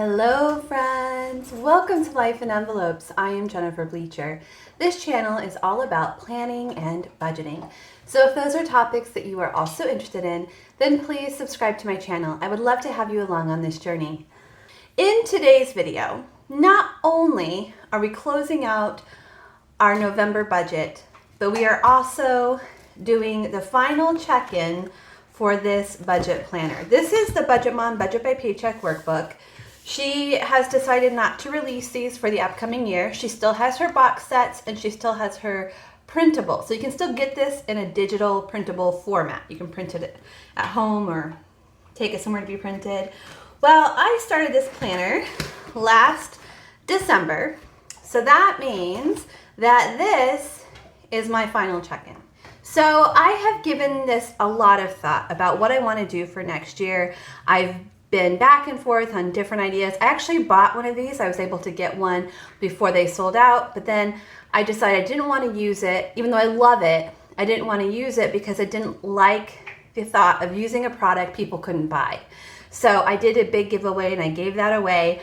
Hello friends! Welcome to Life in Envelopes. I am Jennifer Bleecher. This channel is all about planning and budgeting. So if those are topics that you are also interested in, then please subscribe to my channel. I would love to have you along on this journey. In today's video, not only are we closing out our November budget, but we are also doing the final check-in for this budget planner. This is the Budget Mom Budget by Paycheck workbook. She has decided not to release these for the upcoming year. She still has her box sets and she still has her printable. So you can still get this in a digital printable format. You can print it at home or take it somewhere to be printed. Well, I started this planner last December. So that means that this is my final check-in. So I have given this a lot of thought about what I want to do for next year. I've been back and forth on different ideas. I actually bought one of these. I was able to get one before they sold out, but then I decided I didn't want to use it. Even though I love it, I didn't want to use it because I didn't like the thought of using a product people couldn't buy. So I did a big giveaway and I gave that away.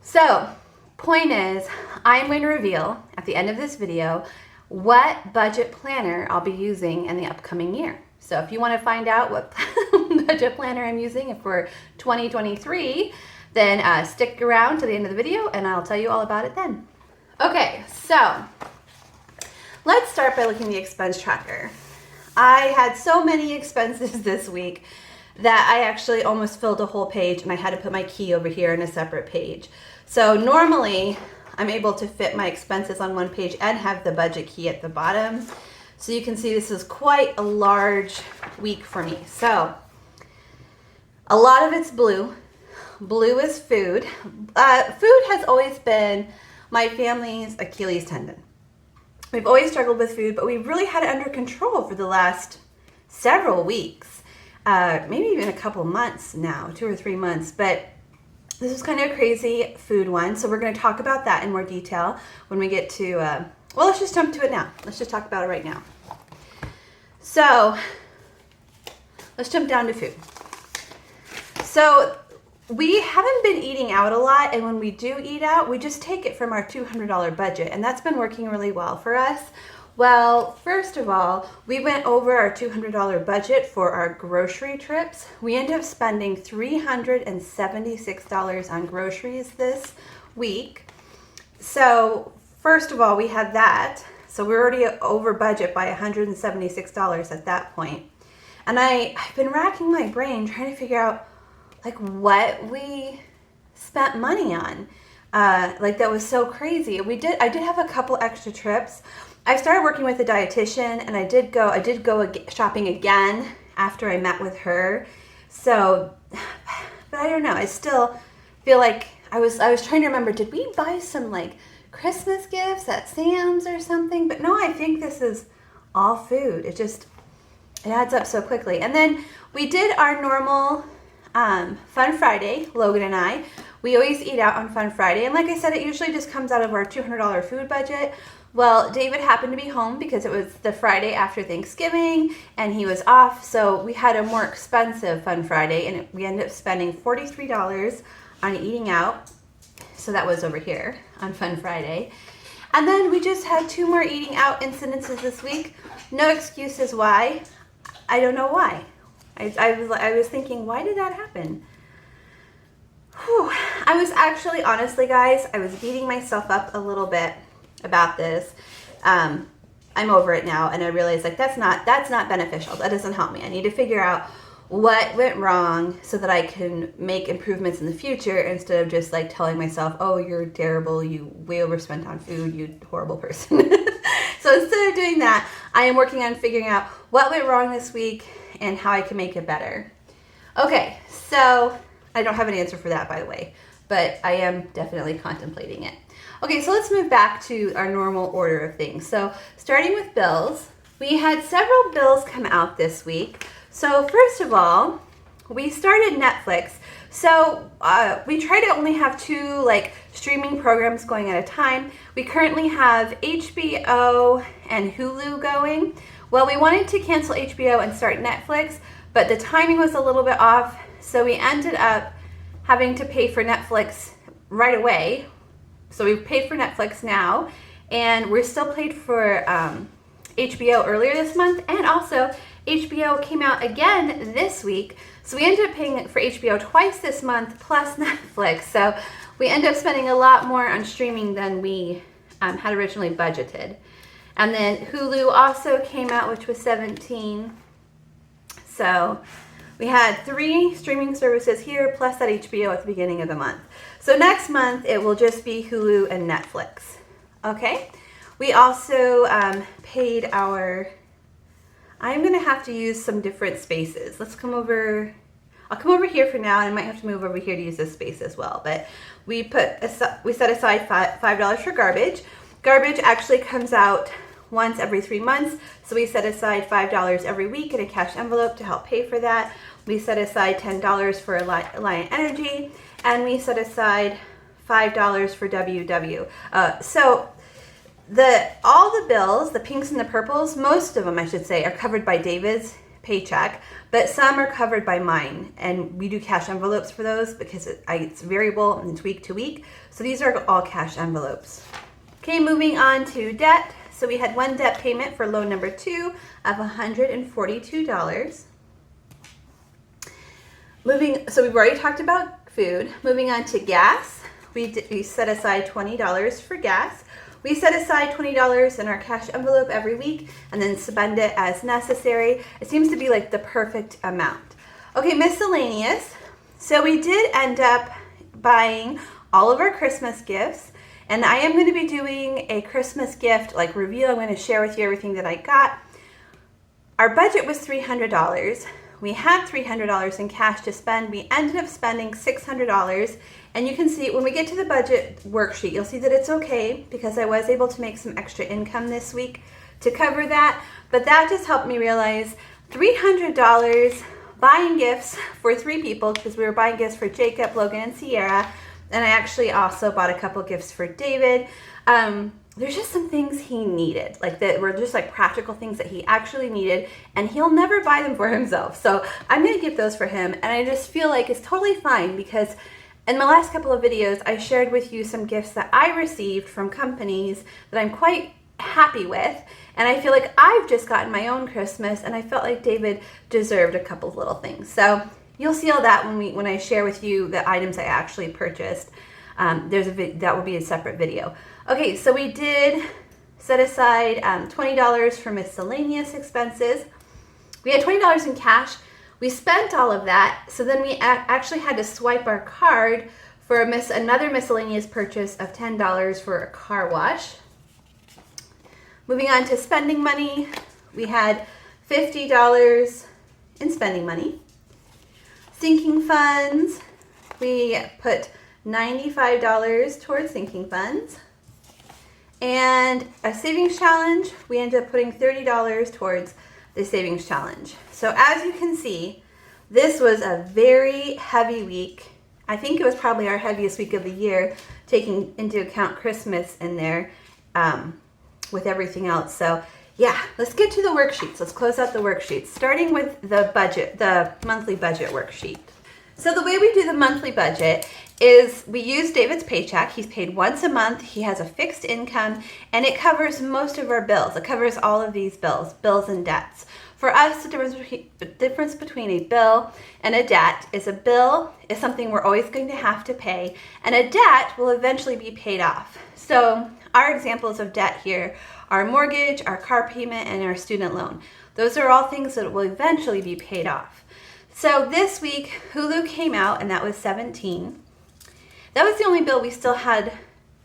So point is, I'm going to reveal at the end of this video what budget planner I'll be using in the upcoming year. So if you want to find out what budget planner I'm using for 2023, then stick around to the end of the video and I'll tell you all about it then. Okay, so let's start by looking at the expense tracker. I had so many expenses this week that I actually almost filled a whole page and I had to put my key over here in a separate page. So normally I'm able to fit my expenses on one page and have the budget key at the bottom. So you can see this is quite a large week for me. So a lot of it's blue. Blue is food. Food has always been my family's Achilles tendon. We've always struggled with food, but we've really had it under control for the last several weeks, maybe even a couple months now, 2 or 3 months. But this is kind of a crazy food one, so we're going to talk about that in more detail when we get to, well, let's just jump to it now. Let's just talk about it right now. So let's jump down to food. So we haven't been eating out a lot, and when we do eat out, we just take it from our $200 budget, and that's been working really well for us. Well, first of all, we went over our $200 budget for our grocery trips. We ended up spending $376 on groceries this week. So first of all, we had that. So we're already over budget by $176 at that point. And I've been racking my brain trying to figure out like what we spent money on. Like that was so crazy. I did have a couple extra trips. I started working with a dietitian and I did go shopping again after I met with her. So, but I don't know. I still feel like I was trying to remember, did we buy some like Christmas gifts at Sam's or something? But no, I think this is all food. It adds up so quickly. And then we did our normal Fun Friday, Logan and I. We always eat out on Fun Friday. And like I said, it usually just comes out of our $200 food budget. Well, David happened to be home because it was the Friday after Thanksgiving and he was off. So we had a more expensive Fun Friday and we ended up spending $43 on eating out. So that was over here on Fun Friday. And then we just had 2 more eating out incidences this week. No excuses why. I don't know why. I was thinking, why did that happen? Whew. I was actually, honestly, guys, I was beating myself up a little bit about this. I'm over it now, and I realized like that's not beneficial. That doesn't help me. I need to figure out what went wrong so that I can make improvements in the future instead of just like telling myself, oh, you're terrible, you way overspent on food, you horrible person. So instead of doing that, I am working on figuring out what went wrong this week and how I can make it better. Okay, so I don't have an answer for that, by the way, but I am definitely contemplating it. Okay, so let's move back to our normal order of things. So starting with bills, we had several bills come out this week. So first of all, we started Netflix. So we try to only have 2 like streaming programs going at a time. We currently have HBO and Hulu going. Well, we wanted to cancel HBO and start Netflix, but the timing was a little bit off. So we ended up having to pay for Netflix right away. So we paid for Netflix now, and we're still paid for HBO earlier this month, and also HBO came out again this week. So we ended up paying for HBO twice this month plus Netflix. So we ended up spending a lot more on streaming than we had originally budgeted. And then Hulu also came out, which was $17. So we had 3 streaming services here plus that HBO at the beginning of the month. So next month it will just be Hulu and Netflix. Okay. We also paid our, I'm going to have to use some different spaces. Let's come over, I'll come over here for now, and I might have to move over here to use this space as well. But we set aside $5 for garbage. Garbage actually comes out once every 3 months, so we set aside $5 every week in a cash envelope to help pay for that. We set aside $10 for Alliant Energy, and we set aside $5 for WW. So all the bills, the pinks and the purples, most of them I should say, are covered by David's paycheck, but some are covered by mine, and we do cash envelopes for those because it's variable and it's week to week. So these are all cash envelopes. Okay, moving on to debt. So we had one debt payment for loan number 2 of $142. So we've already talked about food. Moving on to gas, we set aside $20 for gas. We set aside $20 in our cash envelope every week and then spend it as necessary. It seems to be like the perfect amount. Okay, miscellaneous. So we did end up buying all of our Christmas gifts, and I am going to be doing a Christmas gift like review. I'm going to share with you everything that I got. Our budget was $300. We had $300 in cash to spend. We ended up spending $600. And you can see when we get to the budget worksheet, you'll see that it's okay because I was able to make some extra income this week to cover that. But that just helped me realize $300 buying gifts for 3 people, because we were buying gifts for Jacob, Logan, and Sierra. And I actually also bought a couple gifts for David. There's just some things he needed, like that were just like practical things that he actually needed, and he'll never buy them for himself. So I'm going to get those for him. And I just feel like it's totally fine because in my last couple of videos, I shared with you some gifts that I received from companies that I'm quite happy with. And I feel like I've just gotten my own Christmas, and I felt like David deserved a couple of little things. So you'll see all that when I share with you the items I actually purchased. That will be a separate video. Okay, so we did set aside $20 for miscellaneous expenses. We had $20 in cash. We spent all of that, so then we actually had to swipe our card for another miscellaneous purchase of $10 for a car wash. Moving on to spending money, we had $50 in spending money. Sinking funds, we put $95 towards sinking funds. And a savings challenge, we ended up putting $30 towards the savings challenge. So as you can see, this was a very heavy week. I think it was probably our heaviest week of the year, taking into account Christmas in there with everything else. So yeah, let's get to the worksheets. Let's close out the worksheets, starting with the monthly budget worksheet. So the way we do the monthly budget is we use David's paycheck. He's paid once a month. He has a fixed income, and it covers most of our bills. It covers all of these bills and debts. For us, the difference between a bill and a debt is a bill is something we're always going to have to pay, and a debt will eventually be paid off. So our examples of debt here are mortgage, our car payment, and our student loan. Those are all things that will eventually be paid off. So this week, Hulu came out, and that was $17. That was the only bill we still had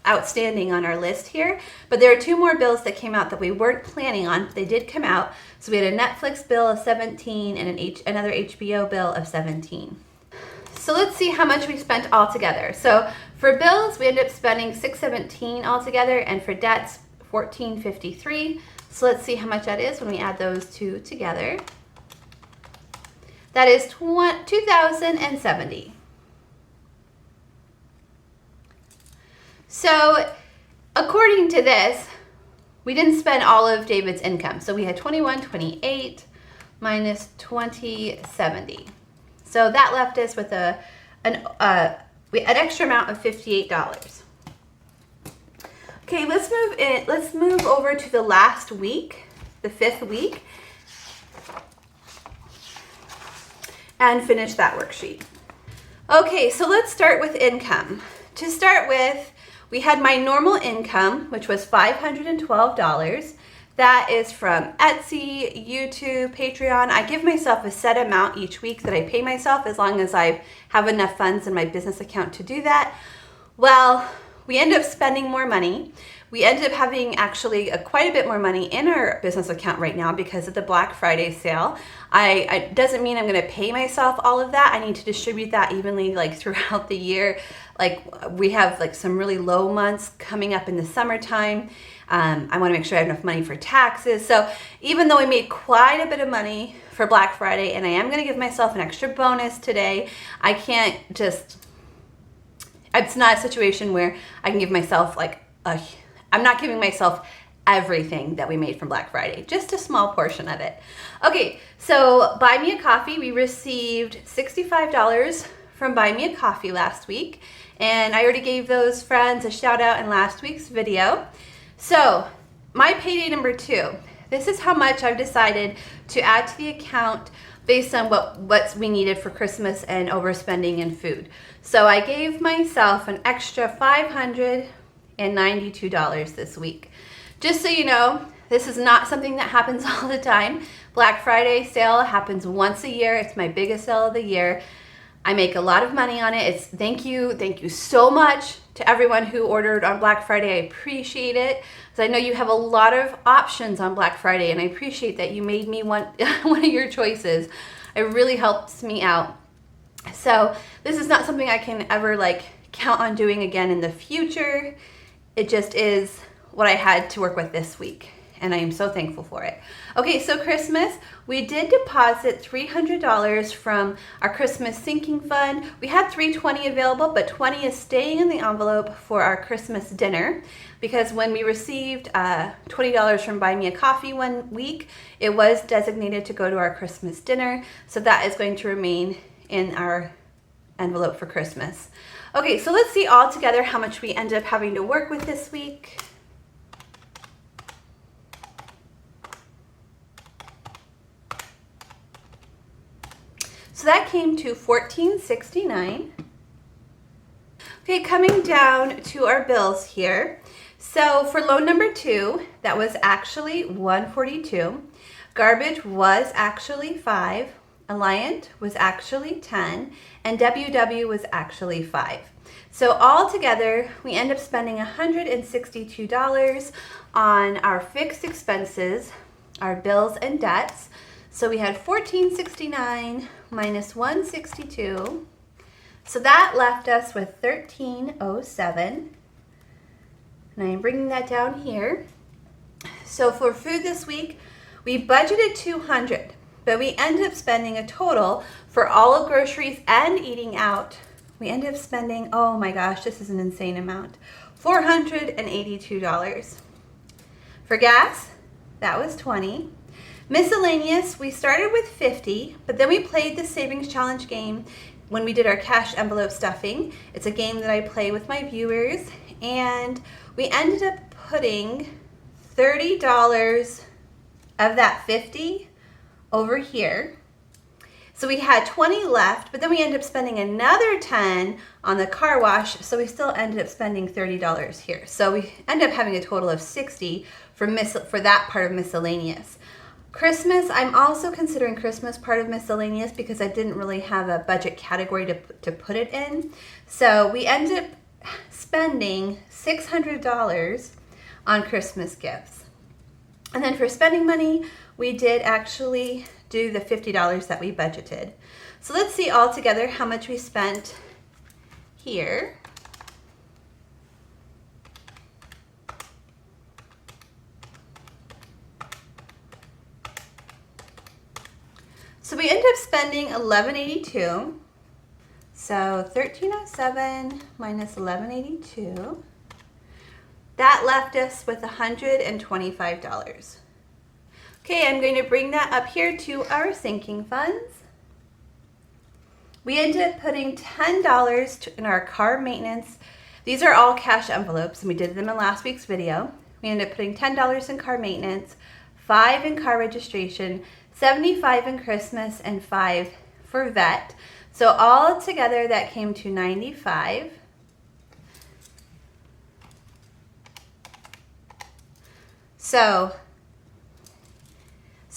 outstanding on our list here, but there are 2 more bills that came out that we weren't planning on, but they did come out. So we had a Netflix bill of $17 and another HBO bill of $17. So let's see how much we spent all together. So for bills, we ended up spending $617 altogether, and for debts, $1453. So let's see how much that is when we add those 2 together. That is $2,070. So according to this, we didn't spend all of David's income. So we had $2128 minus $2070. So that left us with a an extra amount of $58. Okay, let's move in. Let's move over to the last week, the 5th week, and finish that worksheet. Okay, so let's start with income. To start with, we had my normal income, which was $512. That is from Etsy, YouTube, Patreon. I give myself a set amount each week that I pay myself as long as I have enough funds in my business account to do that. Well, we end up spending more money. We ended up having actually quite a bit more money in our business account right now because of the Black Friday sale. It doesn't mean I'm going to pay myself all of that. I need to distribute that evenly like throughout the year. Like we have like some really low months coming up in the summertime. I want to make sure I have enough money for taxes. So even though I made quite a bit of money for Black Friday, and I am going to give myself an extra bonus today, I can't just, it's not a situation where I can give myself like I'm not giving myself everything that we made from Black Friday, just a small portion of it. Okay, so Buy Me a Coffee, we received $65 from Buy Me a Coffee last week, and I already gave those friends a shout out in last week's video. So my payday number 2, this is how much I've decided to add to the account based on what we needed for Christmas and overspending in food. So I gave myself an extra $592 this week. Just so you know, this is not something that happens all the time. Black Friday sale happens once a year. It's my biggest sale of the year. I make a lot of money on it. Thank you so much to everyone who ordered on Black Friday. I appreciate it, because I know you have a lot of options on Black Friday, and I appreciate that you made me one of your choices. It really helps me out. So this is not something I can ever like count on doing again in the future. It just is what I had to work with this week, and I am so thankful for it. Okay, so Christmas, we did deposit $300 from our Christmas sinking fund. We had $320 available, but $20 is staying in the envelope for our Christmas dinner, because when we received $20 from Buy Me a Coffee one week, it was designated to go to our Christmas dinner, so that is going to remain in our envelope for Christmas. Okay, so let's see all together how much we ended up having to work with this week. So that came to $14.69. Okay, coming down to our bills here. So for loan number 2, that was actually $142. Garbage was actually $5. Alliant was actually $10, and WW was actually $5. So all together, we end up spending $162 on our fixed expenses, our bills and debts. So we had $14.69 minus $162. So that left us with $13.07. And I am bringing that down here. So for food this week, we budgeted $200. But we ended up spending a total for all of groceries and eating out. We ended up spending, oh my gosh, this is an insane amount, $482. For gas, that was $20. Miscellaneous, we started with $50, but then we played the Savings Challenge game when we did our cash envelope stuffing. It's a game that I play with my viewers, and we ended up putting $30 of that $50 over here. So we had $20 left, but then we ended up spending another $10 on the car wash, so we still ended up spending $30 here. So we ended up having a total of $60 for that part of miscellaneous. Christmas, I'm also considering Christmas part of miscellaneous because I didn't really have a budget category to put it in. So we ended up spending $600 on Christmas gifts. And then for spending money, we did actually do the $50 that we budgeted. So let's see all together how much we spent here. So we ended up spending $11.82. So $13.07 minus $11.82. That left us with $125. Okay, I'm going to bring that up here to our sinking funds. we ended up putting $10 in our car maintenance. These are all cash envelopes, and we did them in last week's video. We ended up putting $10 in car maintenance, $5 in car registration, $75 in Christmas, and $5 for vet. So all together that came to $95. So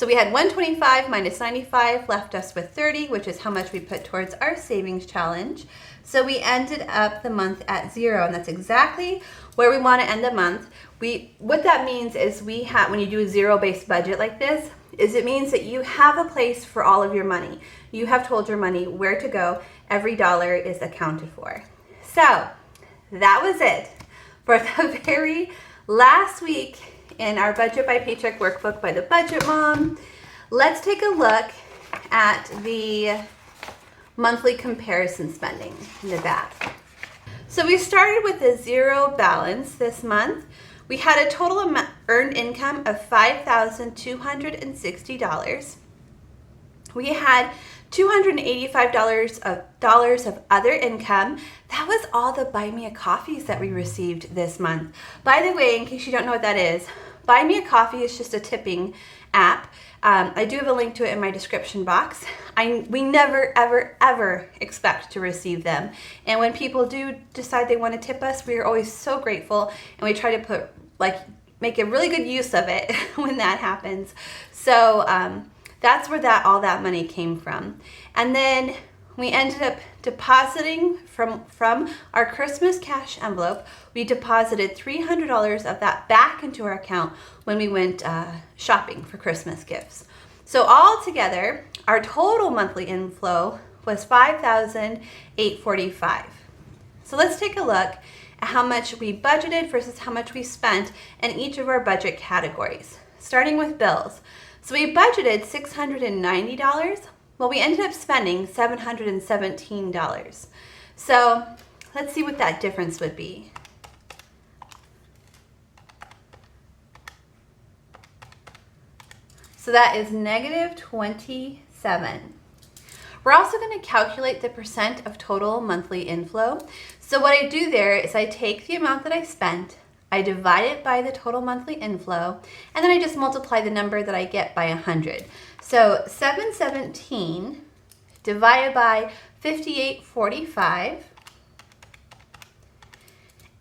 we had $125 minus $95 left us with $30, which is how much we put towards our savings challenge. So we ended up the month at 0, and that's exactly where we want to end the month. What that means is when you do a zero-based budget like this, it means that you have a place for all of your money. You have told your money where to go. Every dollar is accounted for. So that was it for the very last week in our Budget by Paycheck workbook by the Budget Mom. Let's take a look at the monthly comparison spending in the back. So we started with a 0 balance this month. We had a total earned income of $5,260. We had $285 of other income. That was all the Buy Me a Coffees that we received this month. By the way, in case you don't know what that is, Buy Me a Coffee is just a tipping app. I do have a link to it in my description box. We never, ever, ever expect to receive them. And when people do decide they want to tip us, we are always so grateful, and we try to make a really good use of it when that happens. So that's where all that money came from. And then we ended up depositing from our Christmas cash envelope. We deposited $300 of that back into our account when we went shopping for Christmas gifts. So all together, our total monthly inflow was $5,845. So let's take a look at how much we budgeted versus how much we spent in each of our budget categories, starting with bills. So we budgeted $690. Well, we ended up spending $717. So let's see what that difference would be. So that is negative 27. We're also going to calculate the percent of total monthly inflow. So what I do there is I take the amount that I spent, I divide it by the total monthly inflow, and then I just multiply the number that I get by 100. So 717 divided by 5845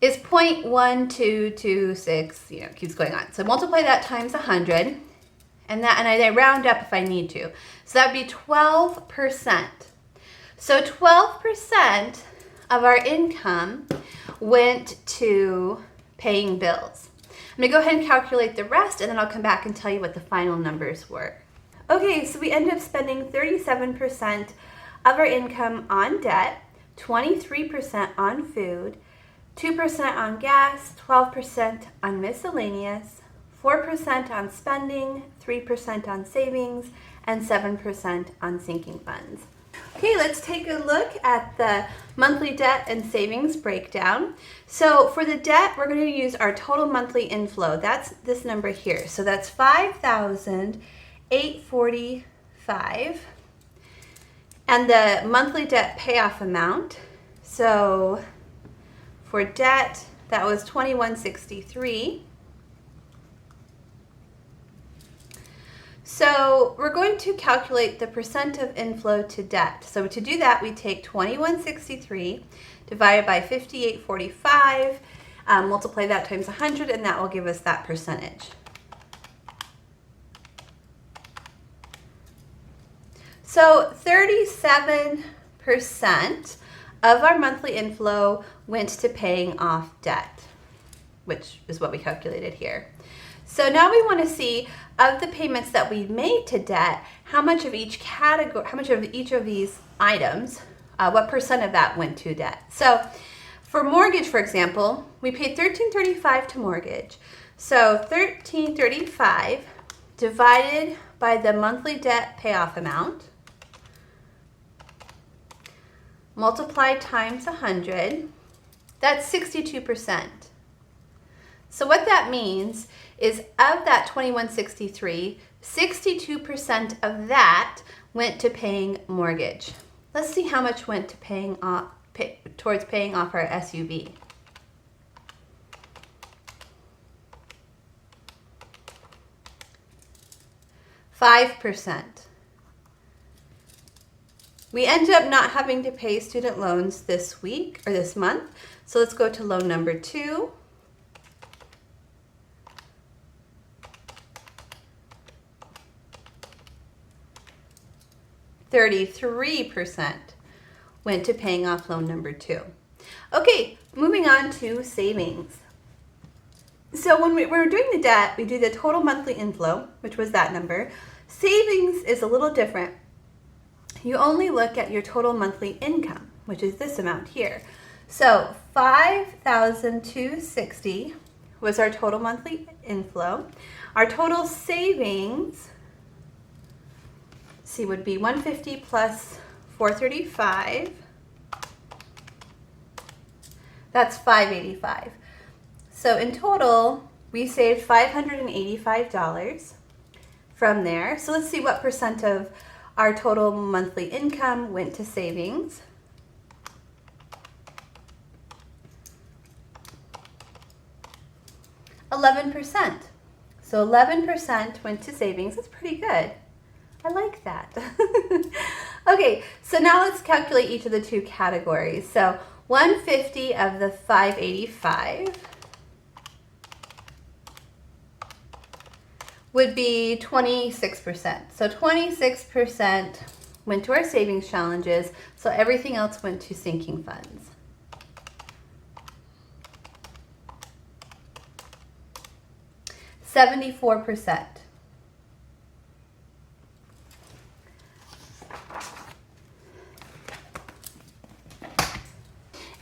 is 0.1226, keeps going on. So multiply that times 100, and I round up if I need to. So that would be 12%. So 12% of our income went to paying bills. I'm going to go ahead and calculate the rest, and then I'll come back and tell you what the final numbers were. Okay, so we ended up spending 37% of our income on debt, 23% on food, 2% on gas, 12% on miscellaneous, 4% on spending, 3% on savings, and 7% on sinking funds. Okay, let's take a look at the monthly debt and savings breakdown. So for the debt, we're going to use our total monthly inflow. That's this number here. So that's $5,845. And the monthly debt payoff amount. So for debt, that was $2,163. So we're going to calculate the percent of inflow to debt. So to do that, we take 2163 divided by 5845, multiply that times 100, and that will give us that percentage. So 37% of our monthly inflow went to paying off debt, which is what we calculated here. So now we want to see, of the payments that we made to debt, how much of each category, how much of each of these items, what percent of that went to debt. So for mortgage, for example, we paid $1,335 to mortgage. So $1,335 divided by the monthly debt payoff amount, multiplied times 100, that's 62%. So what that means is of that 2163, 62% of that went to paying mortgage. Let's see how much went to towards paying off our SUV. $5%. We ended up not having to pay student loans this week or this month. So let's go to loan number 2. $33% went to paying off loan number 2. Okay, moving on to savings. So when we're doing the debt, we do the total monthly inflow, which was that number. Savings is a little different. You only look at your total monthly income, which is this amount here. So $5,260 was our total monthly inflow. Our total savings, see, would be $150 plus $435. That's $585. So in total, we saved $585 from there. So let's see what percent of our total monthly income went to savings. %. So 11% went to savings. That's pretty good. I like that. Okay, so now let's calculate each of the 2 categories. So 150 of the 585 would be 26%. So 26% went to our savings challenges, so everything else went to sinking funds. $74%.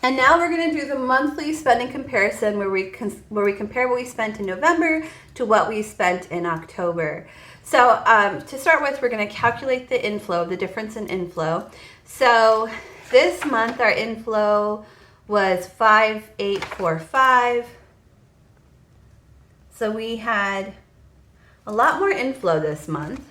And now we're going to do the monthly spending comparison where we compare what we spent in November to what we spent in October. So to start with, we're going to calculate the inflow, the difference in inflow. So this month our inflow was $5,845. So we had a lot more inflow this month.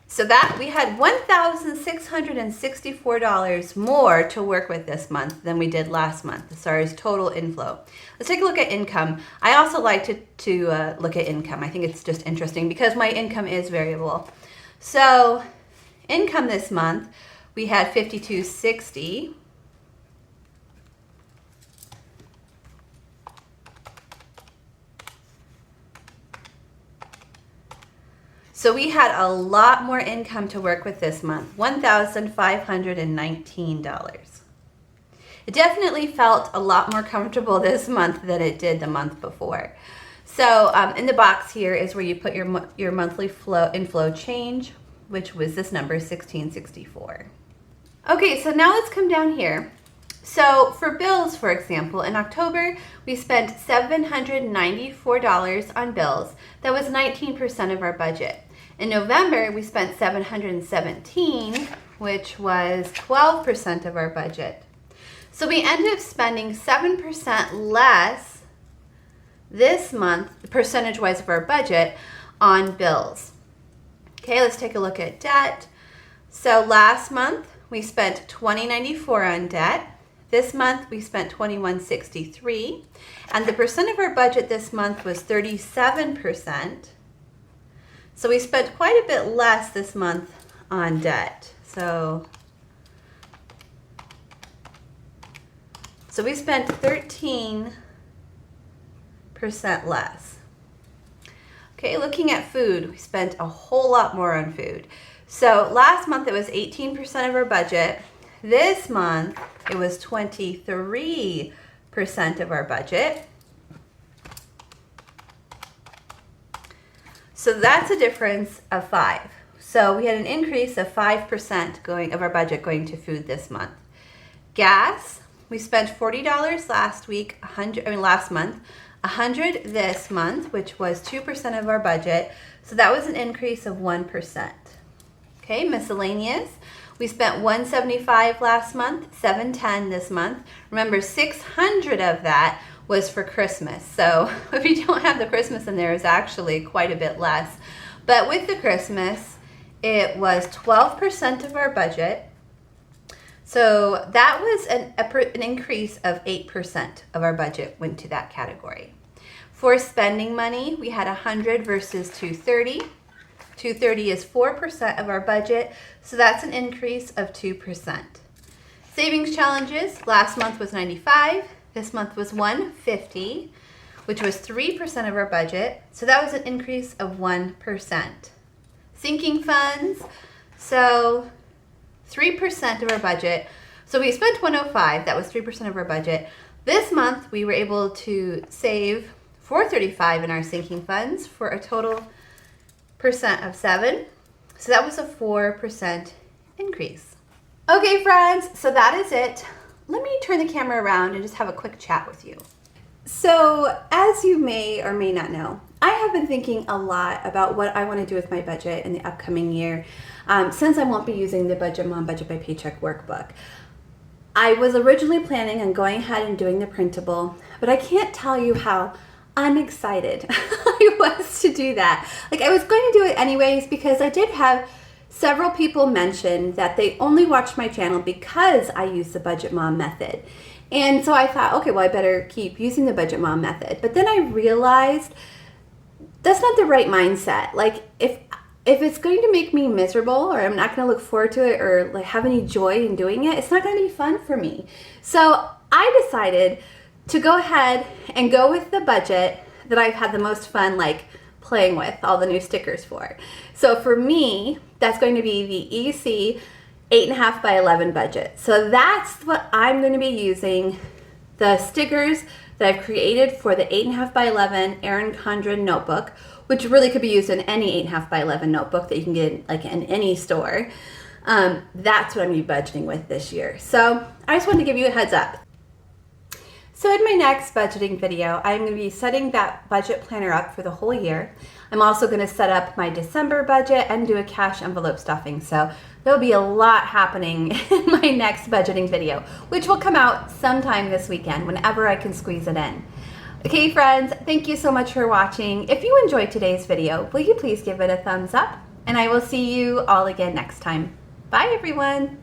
So that we had $1,664 more to work with this month than we did last month as far as total inflow. Let's take a look at income. I also like to look at income. I think it's just interesting because my income is variable. So income this month, we had $5,260. So we had a lot more income to work with this month, $1,519. It definitely felt a lot more comfortable this month than it did the month before. So in the box here is where you put your monthly inflow change, which was this number, 1664. Okay, so now let's come down here. So for bills, for example, in October, we spent $794 on bills. That was 19% of our budget. In November, we spent $717, which was 12% of our budget. So we ended up spending 7% less this month, percentage-wise of our budget, on bills. Okay, let's take a look at debt. So last month, we spent $20.94 on debt. This month, we spent $21.63. And the percent of our budget this month was 37%. So we spent quite a bit less this month on debt. So we spent 13% less. Okay, looking at food, we spent a whole lot more on food. So last month it was 18% of our budget. This month it was 23% of our budget. So that's a difference of 5. So we had an increase of 5% of our budget going to food this month. Gas, we spent $40 last month, $100 this month, which was 2% of our budget. So that was an increase of 1%. Okay, miscellaneous. We spent $175 last month, $710 this month. Remember, $600 of that was for Christmas. So if you don't have the Christmas in there, it's actually quite a bit less. But with the Christmas, it was 12% of our budget. So that was an increase of 8% of our budget went to that category. For spending money, we had 100 versus 230. 230 is 4% of our budget, so that's an increase of 2%. Savings challenges, last month was 95, this month was 150, which was 3% of our budget, so that was an increase of 1%. Sinking funds, so 3% of our budget. So we spent 105, that was 3% of our budget. This month we were able to save 435 in our sinking funds for a total percent of 7. So that was a 4% increase. Okay friends, so that is it. Let me turn the camera around and just have a quick chat with you. So as you may or may not know, I have been thinking a lot about what I want to do with my budget in the upcoming year, since I won't be using the Budget Mom Budget by Paycheck workbook. I was originally planning on going ahead and doing the printable, but I can't tell you how unexcited I was to do that. Like, I was going to do it anyways because I did have several people mention that they only watch my channel because I use the Budget Mom method. And so I thought, okay, well, I better keep using the Budget Mom method. But then I realized that's not the right mindset. Like, if it's going to make me miserable, or I'm not going to look forward to it, or like have any joy in doing it, it's not going to be fun for me. So I decided to go ahead and go with the budget that I've had the most fun like playing with all the new stickers for. So for me, that's going to be the EC 8.5 by 11 budget. So that's what I'm going to be using. The stickers that I've created for the 8.5 by 11 ERIN CONDREN notebook, which really could be used in any 8.5 by 11 notebook that you can get like in any store. That's what I'm going to be budgeting with this year. So I just wanted to give you a heads up. So in my next budgeting video, I'm going to be setting that budget planner up for the whole year. I'm also going to set up my December budget and do a cash envelope stuffing. So there'll be a lot happening in my next budgeting video, which will come out sometime this weekend, whenever I can squeeze it in. Okay, friends, thank you so much for watching. If you enjoyed today's video, will you please give it a thumbs up? And I will see you all again next time. Bye, everyone.